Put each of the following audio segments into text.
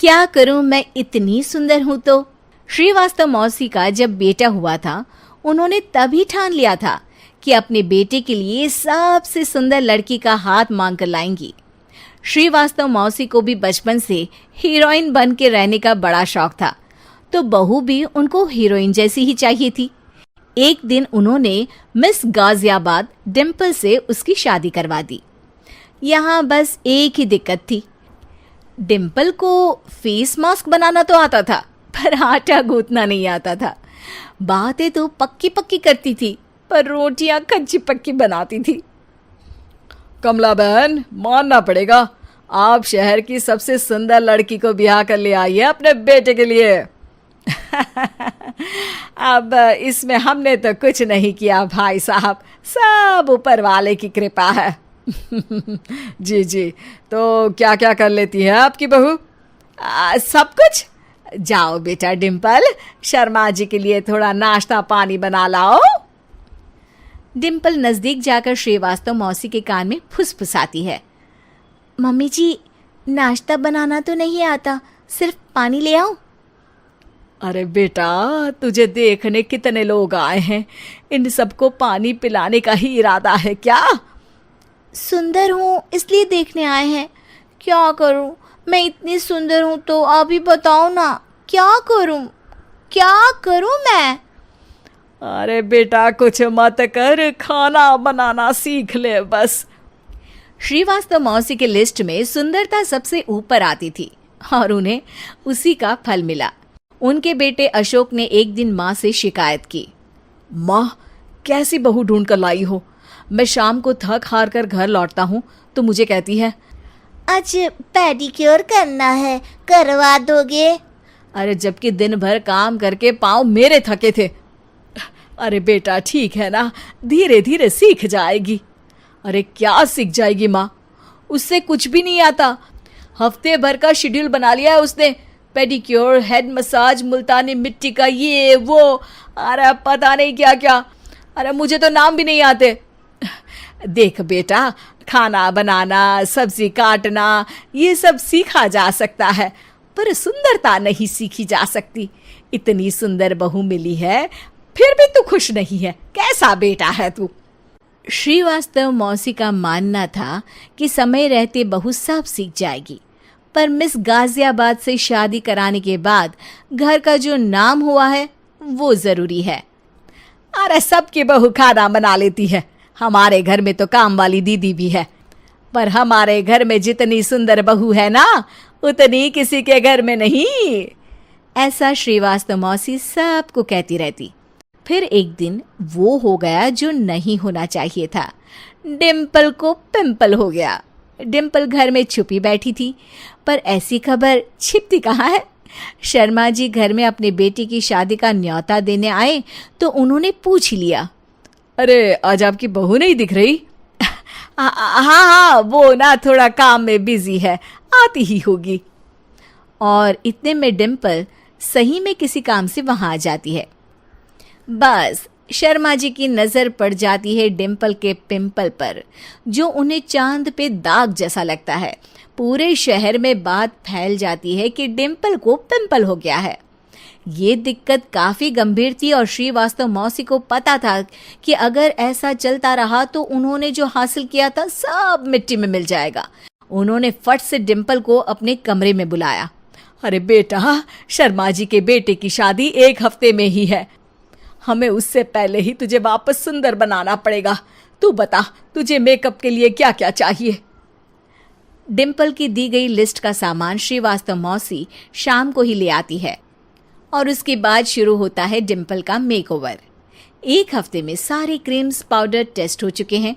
क्या करूं, मैं इतनी सुंदर हूं तो। श्रीवास्तव मौसी का जब बेटा हुआ था, उन्होंने तभी ठान लिया था कि अपने बेटे के लिए सबसे सुंदर लड़की का हाथ मांग कर लाएंगी। श्रीवास्तव मौसी को भी बचपन से हीरोइन बन के रहने का बड़ा शौक था, तो बहू भी उनको हीरोइन जैसी ही चाहिए थी। एक दिन उन्होंने मिस गाजियाबाद डिम्पल से उसकी शादी करवा दी। यहाँ बस एक ही दिक्कत थी, डिम्पल को फेस मास्क बनाना तो आता था, पर आटा गूंथना नहीं आता था। बातें तो पक्की पक्की करती थी, पर रोटियां कच्ची पक्की बनाती थी। कमला बहन, मानना पड़ेगा, आप शहर की सबसे सुंदर लड़की को ब्याह कर ले आई है अपने बेटे के लिए। अब इसमें हमने तो कुछ नहीं किया भाई साहब, सब ऊपर वाले की कृपा है। जी जी, तो क्या क्या कर लेती है आपकी बहू? सब कुछ। जाओ बेटा डिम्पल, शर्मा जी के लिए थोड़ा नाश्ता पानी बना लाओ। डिम्पल नजदीक जाकर श्रीवास्तव मौसी के कान में फुसफुसाती है। मम्मी जी, नाश्ता बनाना तो नहीं आता, सिर्फ पानी ले आओ। अरे बेटा, तुझे देखने कितने लोग आए हैं, इन सबको पानी पिलाने का ही इरादा है क्या? सुंदर हूँ इसलिए देखने आए हैं। क्या करूँ, मैं इतनी सुंदर हूँ तो आप ही बताओ ना, क्या करूँ मैं? अरे बेटा, कुछ मत कर, खाना बनाना सीख ले बस। श्रीवास्तव मौसी के लिस्ट में सुंदरता सबसे ऊपर आती थी और उन्हें उसी का फल मिला। उनके बेटे अशोक ने एक दिन माँ से शिकायत की। माँ, कैसी बहू ढूंढ कर लाई हो? मैं शाम को थक हार कर घर लौटता हूँ तो मुझे कहती है, आज पेडिक्योर करना है, करवा दोगे? अरे जबकि दिन भर काम करके पाँव मेरे थके थे। अरे बेटा, ठीक है ना, धीरे धीरे सीख जाएगी। अरे क्या सीख जाएगी माँ, उससे कुछ भी नहीं आता। हफ्ते भर का शेड्यूल बना लिया है उसने, पेडिक्योर, हेड मसाज, मुल्तानी मिट्टी का ये वो, अरे पता नहीं क्या क्या। अरे मुझे तो नाम भी नहीं आते। देख बेटा, खाना बनाना, सब्जी काटना, ये सब सीखा जा सकता है, पर सुंदरता नहीं सीखी जा सकती। इतनी सुंदर बहू मिली है, फिर भी तू खुश नहीं है, कैसा बेटा है तू? श्रीवास्तव मौसी का मानना था कि समय रहते बहू सब सीख जाएगी, पर मिस गाजियाबाद से शादी कराने के बाद घर का जो नाम हुआ है वो जरूरी है। अरे सबकी बहू खाना बना लेती है, हमारे घर में तो काम वाली दीदी भी है, पर हमारे घर में जितनी सुंदर बहू है ना, उतनी किसी के घर में नहीं। ऐसा श्रीवास्तव मौसी सबको कहती रहती। फिर एक दिन वो हो गया जो नहीं होना चाहिए था, डिम्पल को पिंपल हो गया। डिम्पल घर में छुपी बैठी थी, पर ऐसी खबर छिपती कहाँ है। शर्मा जी घर में अपने बेटी की शादी का न्योता देने आए तो उन्होंने पूछ लिया, अरे आज आपकी बहू नहीं दिख रही? हाँ, वो ना थोड़ा काम में बिजी है, आती ही होगी। और इतने में डिम्पल सही में किसी काम से वहां आ जाती है। बस शर्मा जी की नजर पड़ जाती है डिम्पल के पिंपल पर, जो उन्हें चांद पे दाग जैसा लगता है। पूरे शहर में बात फैल जाती है कि डिम्पल को पिंपल हो गया है। ये दिक्कत काफी गंभीर थी और श्रीवास्तव मौसी को पता था कि अगर ऐसा चलता रहा तो उन्होंने जो हासिल किया था सब मिट्टी में मिल जाएगा। उन्होंने फट से डिम्पल को अपने कमरे में बुलाया। अरे बेटा, शर्मा जी के बेटे की शादी 1 हफ्ते में ही है, हमें उससे पहले ही तुझे वापस सुंदर बनाना पड़ेगा। तू बता, तुझे मेकअप के लिए क्या क्या चाहिए? डिम्पल की दी गई लिस्ट का सामान श्रीवास्तव मौसी शाम को ही ले आती है और उसके बाद शुरू होता है डिम्पल का मेकओवर। 1 हफ्ते में सारे क्रीम्स पाउडर टेस्ट हो चुके हैं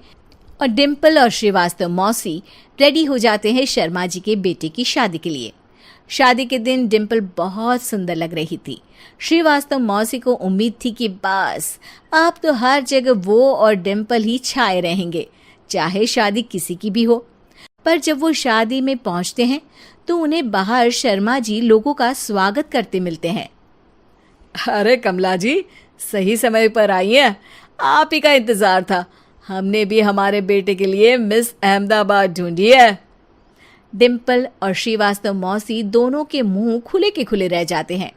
और डिम्पल और श्रीवास्तव मौसी रेडी हो जाते हैं शर्मा जी के बेटे की शादी के लिए। शादी के दिन डिम्पल बहुत सुंदर लग रही थी। श्रीवास्तव मौसी को उम्मीद थी कि बस अब तो हर जगह वो और डिम्पल ही छाए रहेंगे, चाहे शादी किसी की भी हो। पर जब वो शादी में पहुंचते हैं तो उन्हें बाहर शर्मा जी लोगों का स्वागत करते मिलते हैं। अरे कमला जी, सही समय पर आई हैं, आप ही का इंतजार था। हमने भी हमारे बेटे के लिए मिस अहमदाबाद ढूंढी है। डिम्पल और श्रीवास्तव मौसी दोनों के मुंह खुले के खुले रह जाते हैं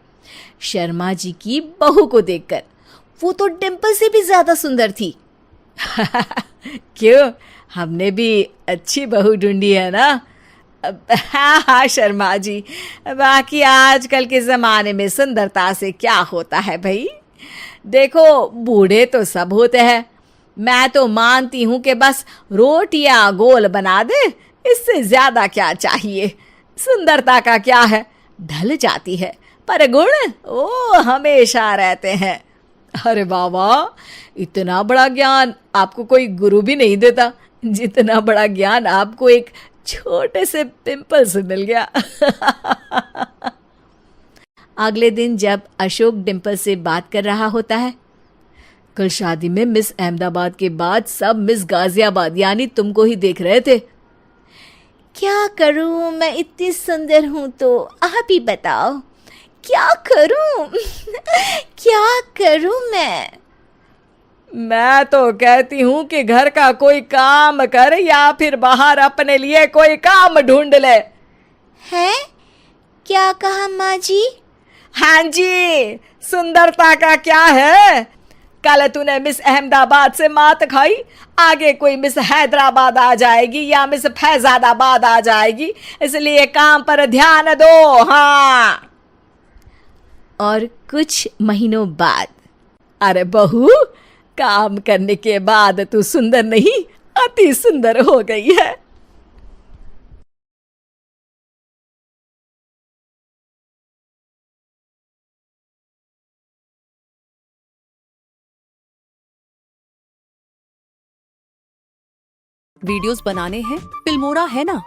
शर्मा जी की बहू को देखकर। वो तो डिम्पल से भी ज्यादा सुंदर थी। क्यों, हमने भी अच्छी बहू ढूंढी है ना? हाँ हाँ शर्मा जी, बाकी आजकल के ज़माने में सुंदरता से क्या होता है भाई। देखो, बूढ़े तो सब होते हैं। मैं तो मानती हूँ कि बस रोटियां गोल बना दे, इससे ज्यादा क्या चाहिए। सुंदरता का क्या है, ढल जाती है, पर गुण वो हमेशा रहते हैं। अरे बाबा, इतना बड़ा ज्ञान आपको कोई गुरु भी नहीं देता जितना बड़ा ज्ञान आपको एक छोटे से पिंपल से मिल गया। अगले दिन जब अशोक डिम्पल से बात कर रहा होता है, कल शादी में मिस अहमदाबाद के बाद सब मिस गाजियाबाद यानी तुमको ही देख रहे थे। क्या करूं, मैं इतनी सुंदर हूं तो आप ही बताओ क्या करूं। क्या करूं मैं तो कहती हूं कि घर का कोई काम कर या फिर बाहर अपने लिए कोई काम ढूंढ ले। है? क्या कहा माँ जी? हाँ जी, सुंदरता का क्या है। कल तूने मिस अहमदाबाद से मात खाई, आगे कोई मिस हैदराबाद आ जाएगी या मिस फैजादाबाद आ जाएगी, इसलिए काम पर ध्यान दो। हाँ। और कुछ महीनों बाद, अरे बहू, काम करने के बाद तू सुंदर नहीं, अति सुंदर हो गई है। वीडियोस बनाने हैं, फिल्मोरा है ना।